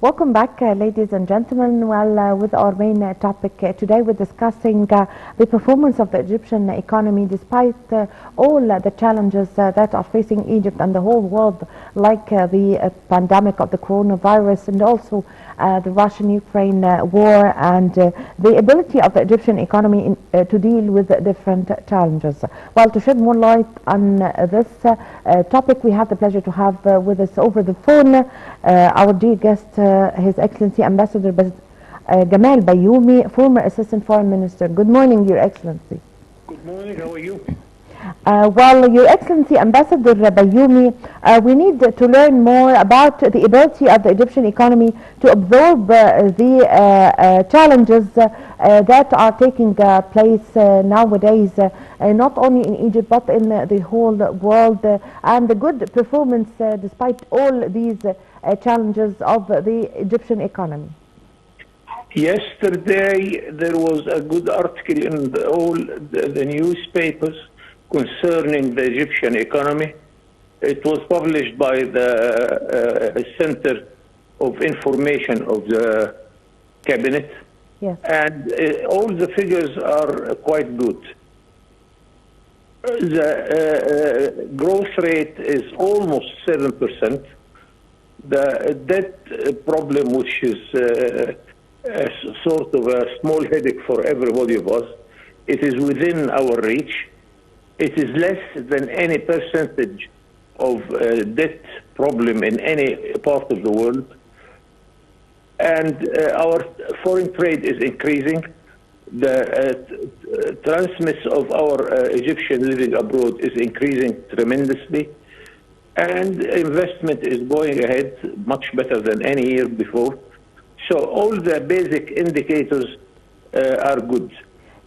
Welcome back, ladies and gentlemen. Well, with our main topic today, we're discussing the performance of the Egyptian economy despite all the challenges that are facing Egypt and the whole world, like the pandemic of the coronavirus and also the Russian-Ukraine war and the ability of the Egyptian economy to deal with different challenges. Well, to shed more light on this topic, we have the pleasure to have with us over the phone our dear guest, His Excellency Ambassador Gamal Bayoumi, former Assistant Foreign Minister. Good morning, Your Excellency. Good morning, how are you? Well, Your Excellency Ambassador Bayoumi, we need to learn more about the ability of the Egyptian economy to absorb the challenges that are taking place nowadays, not only in Egypt but in the whole world, and the good performance despite all these challenges of the Egyptian economy. Yesterday there was a good article in all the newspapers concerning the Egyptian economy. It was published by the Center of Information of the Cabinet. Yes. And all the figures are quite good. The growth rate is almost 7%. The debt problem, which is sort of a small headache for everybody of us, it is within our reach. It is less than any percentage of debt problem in any part of the world. And our foreign trade is increasing. The transmittance of our Egyptian living abroad is increasing tremendously. And investment is going ahead much better than any year before. So all the basic indicators are good.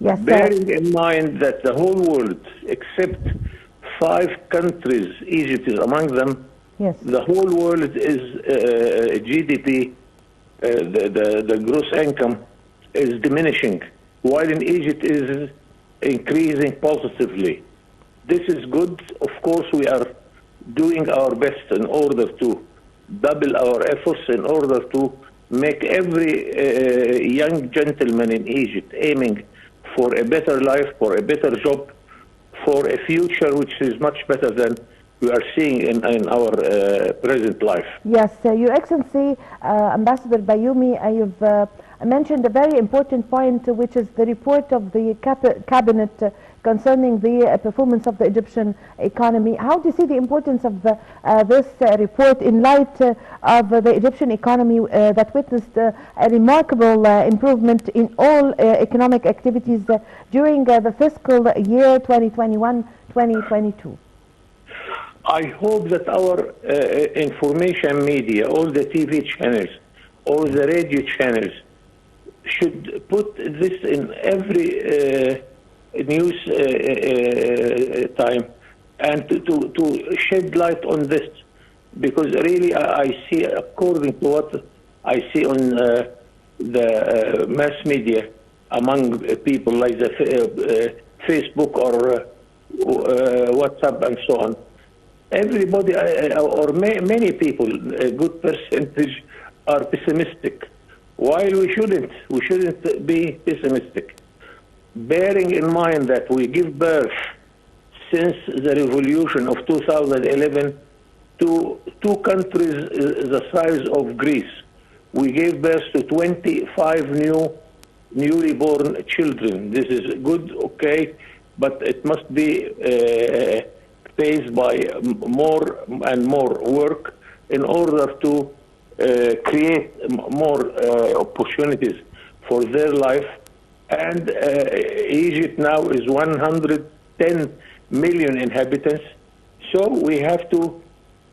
Yes, bearing in mind that the whole world, except 5 countries, Egypt is among them, yes, the whole world is GDP, the gross income is diminishing, while in Egypt is increasing positively. This is good. Of course, we are doing our best in order to double our efforts in order to make every young gentleman in Egypt aiming for a better life, for a better job, for a future which is much better than we are seeing in our present life. Yes, Your Excellency, Ambassador Bayoumi, you've mentioned a very important point, which is the report of the cabinet concerning the performance of the Egyptian economy. How do you see the importance of this report in light of the Egyptian economy that witnessed a remarkable improvement in all economic activities during the fiscal year 2021-2022? I hope that our information media, all the TV channels, all the radio channels, should put this in every news time and to shed light on this, because really I see, according to what I see on the mass media among people like the Facebook or WhatsApp and so on, everybody or many people, a good percentage, are pessimistic. While we shouldn't be pessimistic. Bearing in mind that we give birth since the revolution of 2011 to 2 countries the size of Greece. We gave birth to 25 newly born children. This is good, okay, but it must be paced by more and more work in order to create more opportunities for their life. And Egypt now is 110 million inhabitants. So we have to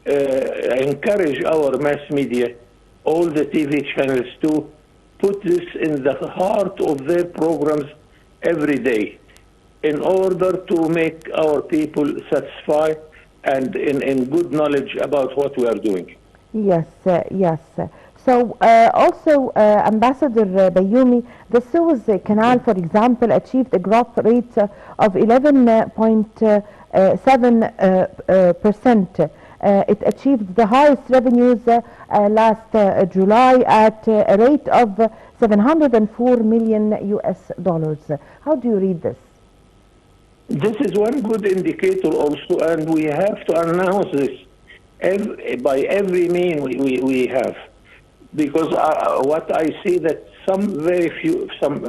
encourage our mass media, all the TV channels, to put this in the heart of their programs every day in order to make our people satisfied and in good knowledge about what we are doing. Yes, yes. So also, Ambassador Bayoumi, the Suez Canal, for example, achieved a growth rate of 11.7%. it achieved the highest revenues last July at a rate of 704 million US dollars. How do you read this? This is one good indicator also, and we have to announce this by every mean we have. Because what I see that some very few, some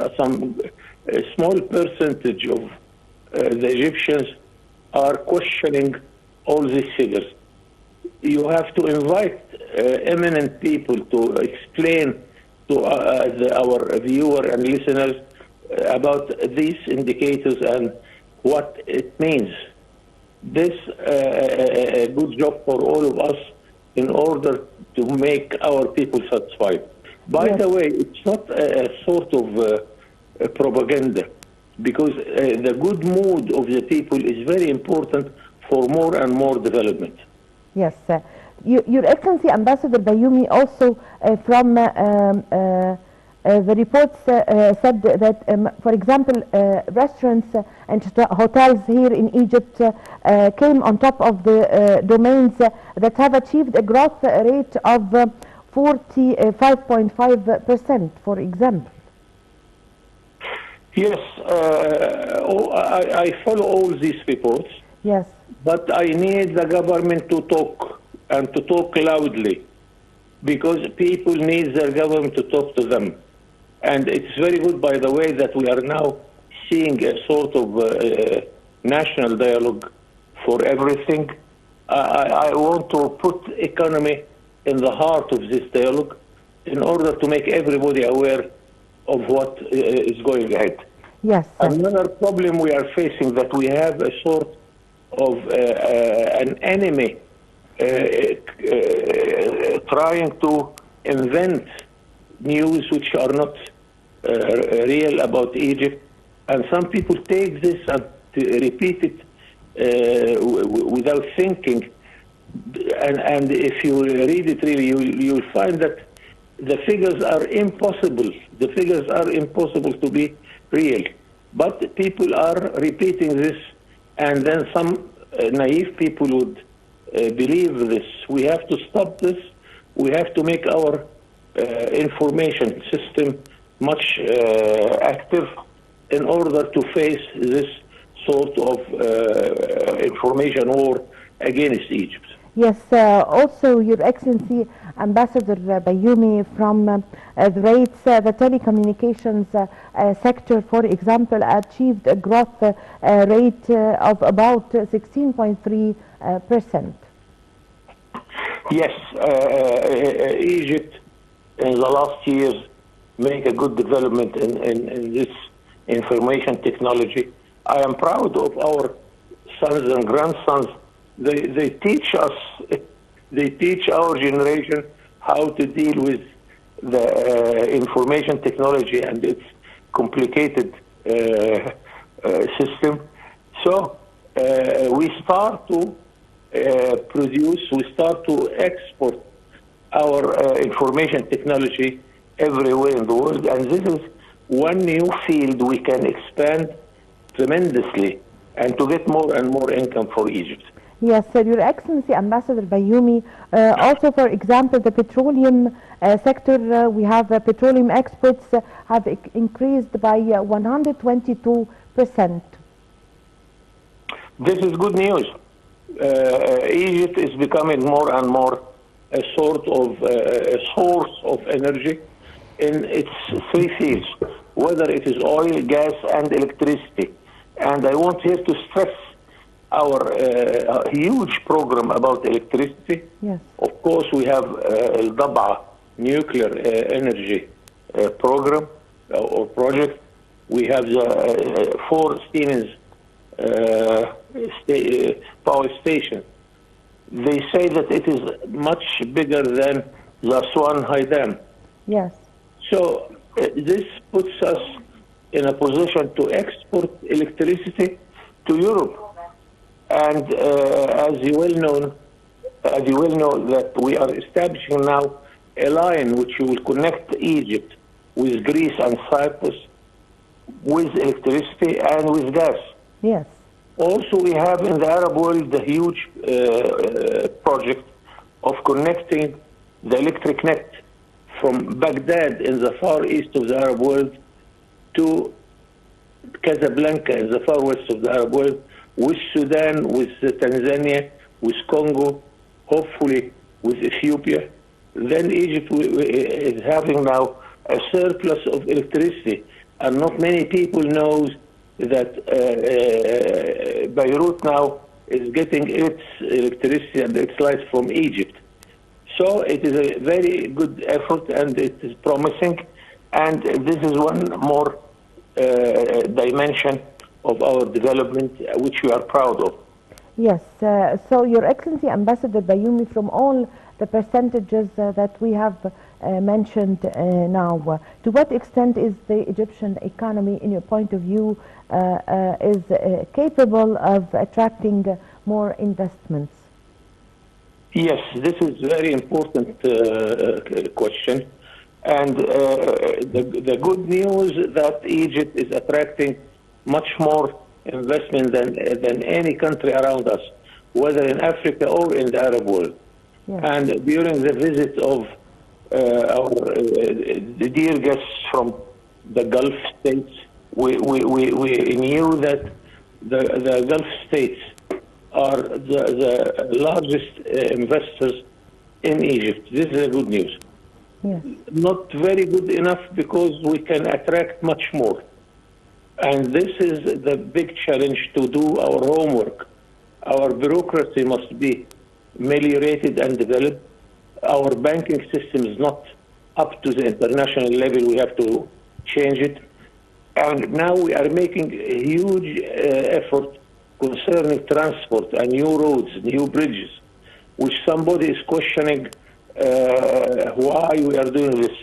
small percentage of the Egyptians are questioning all these figures. You have to invite eminent people to explain to our viewer and listeners about these indicators and what it means. This a good job for all of us in order to make our people satisfied. By the way, it's not a sort of propaganda, because the good mood of the people is very important for more and more development. Yes. Your Excellency, Ambassador Bayoumi, also from the reports said that, for example, restaurants and hotels here in Egypt came on top of the domains that have achieved a growth rate of 45.5%, for example. Yes, I follow all these reports. Yes. But I need the government to talk, and to talk loudly, because people need their government to talk to them. And it's very good, by the way, that we are now seeing a sort of national dialogue for everything. I want to put economy in the heart of this dialogue in order to make everybody aware of what is going ahead. Yes. Another problem we are facing, that we have a sort of an enemy trying to invent news which are not real about Egypt, and some people take this and repeat it without thinking. And if you read it really, you'll find that the figures are impossible. The figures are impossible to be real. But people are repeating this, and then some naive people would believe this. We have to stop this. We have to make our information system much active in order to face this sort of information war against Egypt. Yes, also, Your Excellency, Ambassador Bayoumi, from the rates, the telecommunications sector, for example, achieved a growth rate of about 16.3%. Yes, Egypt in the last years make a good development in this information technology. I am proud of our sons and grandsons. They teach us, they teach our generation how to deal with the information technology and its complicated system. So we start to produce, we start to export our information technology everywhere in the world, and this is one new field we can expand tremendously and to get more and more income for Egypt. Yes, sir. Your Excellency, Ambassador Bayoumi, also, for example, the petroleum sector, we have petroleum exports have increased by 122%. This is good news. Egypt is becoming more and more a sort of a source of energy in its three fields, whether it is oil, gas, and electricity. And I want here to stress our huge program about electricity. Yes. Of course, we have Al-Dab'a nuclear energy program or project. We have the 4 Siemens power stations. They say that it is much bigger than the Aswan High Dam. Yes. So this puts us in a position to export electricity to Europe. And as you well know that we are establishing now a line which will connect Egypt with Greece and Cyprus with electricity and with gas. Yes. Also, we have in the Arab world the huge project of connecting the electric net from Baghdad in the far east of the Arab world to Casablanca in the far west of the Arab world, with Sudan, with Tanzania, with Congo, hopefully with Ethiopia. Then Egypt is having now a surplus of electricity, and not many people know that Beirut now is getting its electricity and its lights from Egypt. So it is a very good effort, and it is promising, and this is one more dimension of our development, which we are proud of. Yes, so Your Excellency Ambassador Bayoumi, from all the percentages that we have mentioned now, to what extent is the Egyptian economy, in your point of view, is capable of attracting more investments? Yes, this is a very important question. And the good news that Egypt is attracting much more investment than any country around us, whether in Africa or in the Arab world. Yes. And during the visit of our the dear guests from the Gulf states, we knew that the Gulf states are the largest investors in Egypt. This is a good news. Yes. Not very good enough because we can attract much more. And this is the big challenge, to do our homework. Our bureaucracy must be ameliorated and developed. Our banking system is not up to the international level. We have to change it. And now we are making a huge effort concerning transport and new roads, new bridges, which somebody is questioning why we are doing this.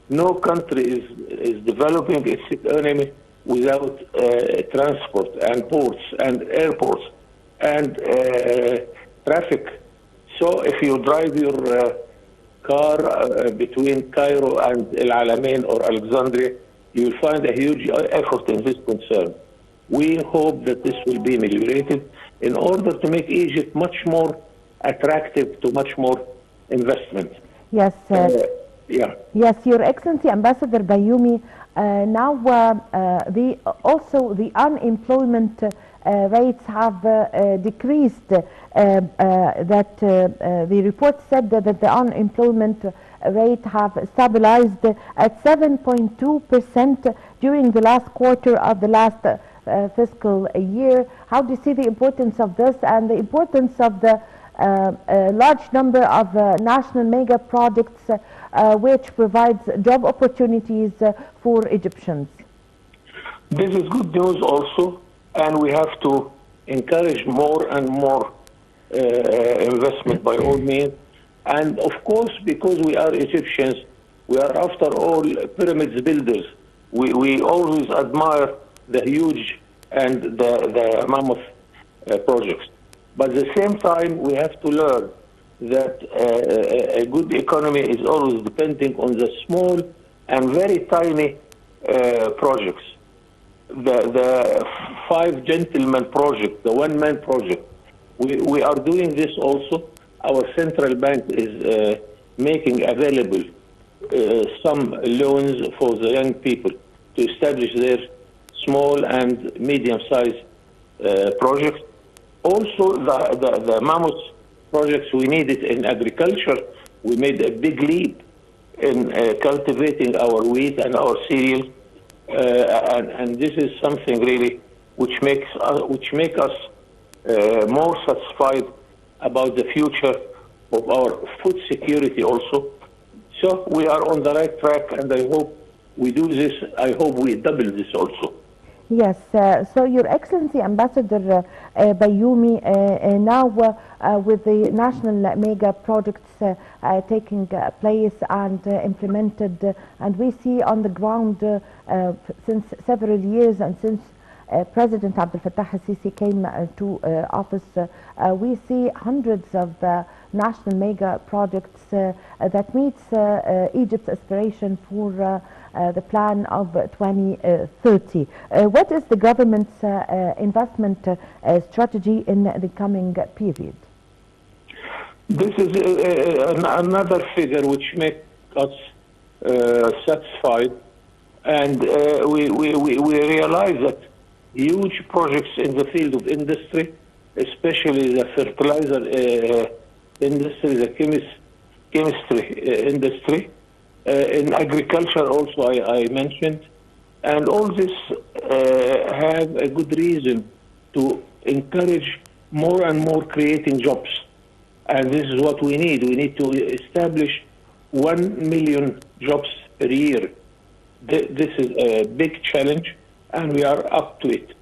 No country is developing its economy without transport and ports and airports and traffic. So if you drive your car between Cairo and El Alamein or Alexandria, you will find a huge effort in this concern. We hope that this will be ameliorated in order to make Egypt much more attractive to much more investment. Yes. Yeah. Yes, Your Excellency Ambassador Bayoumi, now also the unemployment rates have decreased. That the report said that the unemployment rate have stabilized at 7.2% during the last quarter of the last fiscal year. How do you see the importance of this and the importance of the large number of national mega projects which provides job opportunities for Egyptians? This is good news also, and we have to encourage more and more investment by all means. And of course, because we are Egyptians, we are after all pyramids builders. We always admire the huge and the mammoth projects. But at the same time, we have to learn that a good economy is always depending on the small and very tiny projects. The five gentlemen project, the one-man project, we are doing this also. Our central bank is making available some loans for the young people to establish their small and medium-sized projects. Also, the mammoth projects we needed in agriculture, we made a big leap in cultivating our wheat and our cereals, and this is something really which make us more satisfied about the future of our food security also. So we are on the right track, and I hope we do this. I hope we double this also. Yes, so Your Excellency Ambassador Bayoumi, now with the national mega projects taking place and implemented, and we see on the ground since several years and since President Abdel Fattah al-Sisi came to office, we see hundreds of national mega projects that meets Egypt's aspiration for the plan of 2030. What is the government's investment strategy in the coming period? This is another figure which makes us satisfied, and we realize that huge projects in the field of industry, especially the fertilizer industry, the chemistry industry, in agriculture also I mentioned, and all this have a good reason to encourage more and more creating jobs. And this is what we need. We need to establish 1 million jobs per year. This is a big challenge, and we are up to it.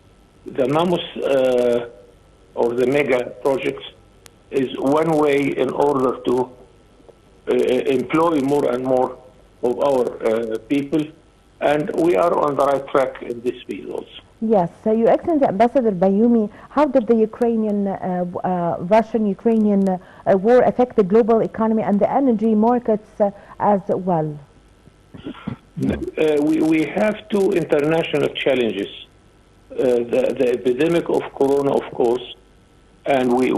The NAMOS or the mega projects is one way in order to employ more and more of our people, and we are on the right track in this field also. Yes, Your Excellency Ambassador Bayoumi, how did the Russian-Ukrainian war affect the global economy and the energy markets as well? We have two international challenges. The epidemic of corona, of course, and we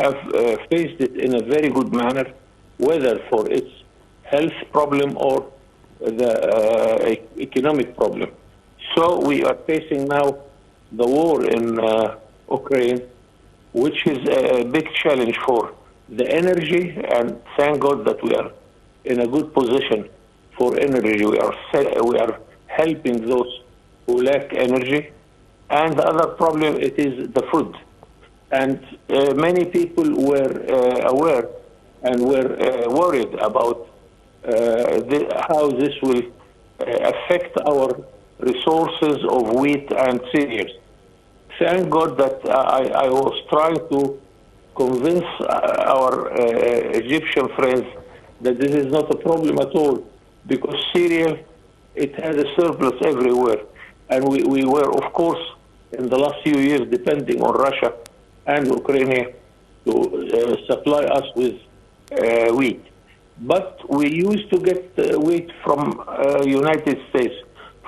have faced it in a very good manner, whether for its health problem or the economic problem. So we are facing now the war in Ukraine, which is a big challenge for the energy, and thank God that we are in a good position for energy. We are helping those who lack energy, and the other problem, it is the food. And many people were aware and were worried about how this will affect our resources of wheat and cereals. Thank God that I was trying to convince our Egyptian friends that this is not a problem at all, because cereal, it has a surplus everywhere. And we were, of course, in the last few years, depending on Russia and Ukraine to supply us with wheat. But we used to get wheat from United States,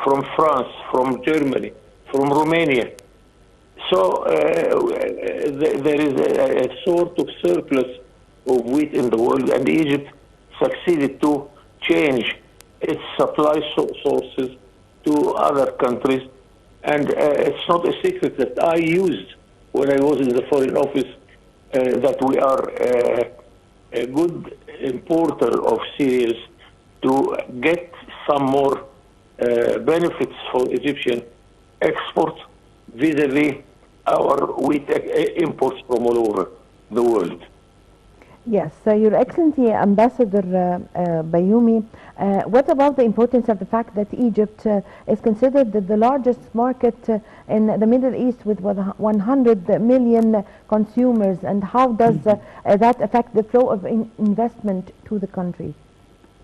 from France, from Germany, from Romania. So there is a sort of surplus of wheat in the world, and Egypt succeeded to change its supply sources to other countries. And it's not a secret that I used when I was in the Foreign Office that we are a good importer of cereals to get some more benefits for Egyptian exports vis-a-vis our wheat imports from all over the world. Yes, Your Excellency Ambassador Bayoumi, what about the importance of the fact that Egypt is considered the largest market in the Middle East with 100 million consumers, and how does that affect the flow of investment to the country?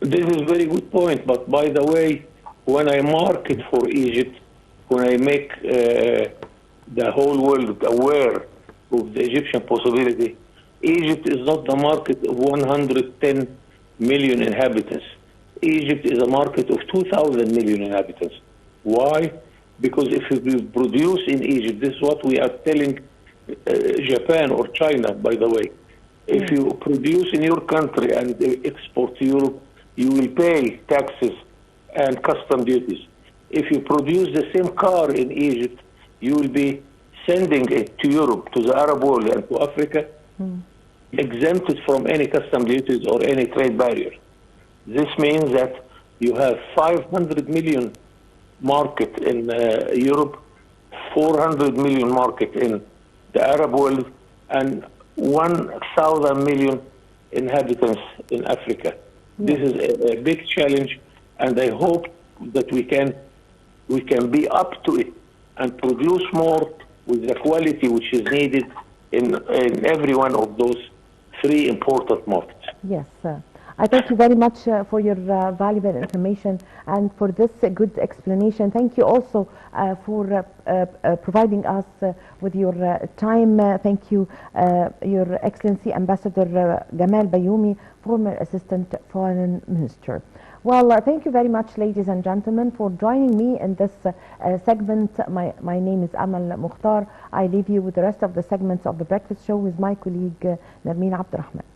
This is a very good point, but by the way, when I market for Egypt, when I make the whole world aware of the Egyptian possibility, Egypt is not the market of 110 million inhabitants. Egypt is a market of 2,000 million inhabitants. Why? Because if we produce in Egypt, this is what we are telling Japan or China, by the way. If you produce in your country and export to Europe, you will pay taxes and custom duties. If you produce the same car in Egypt, you will be sending it to Europe, to the Arab world and to Africa, exempted from any custom duties or any trade barrier. This means that you have 500 million market in Europe, 400 million market in the Arab world, and 1,000 million inhabitants in Africa. This is a big challenge, and I hope that we can be up to it and produce more with the quality which is needed in every one of those three important markets. Yes, I thank you very much for your valuable information and for this good explanation. Thank you also for providing us with your time. Thank you, Your Excellency Ambassador Gamal Bayoumi, former Assistant Foreign Minister. Well, thank you very much, ladies and gentlemen, for joining me in this segment. My name is Amal Mukhtar. I leave you with the rest of the segments of the breakfast show with my colleague Nermeen Abdurrahman.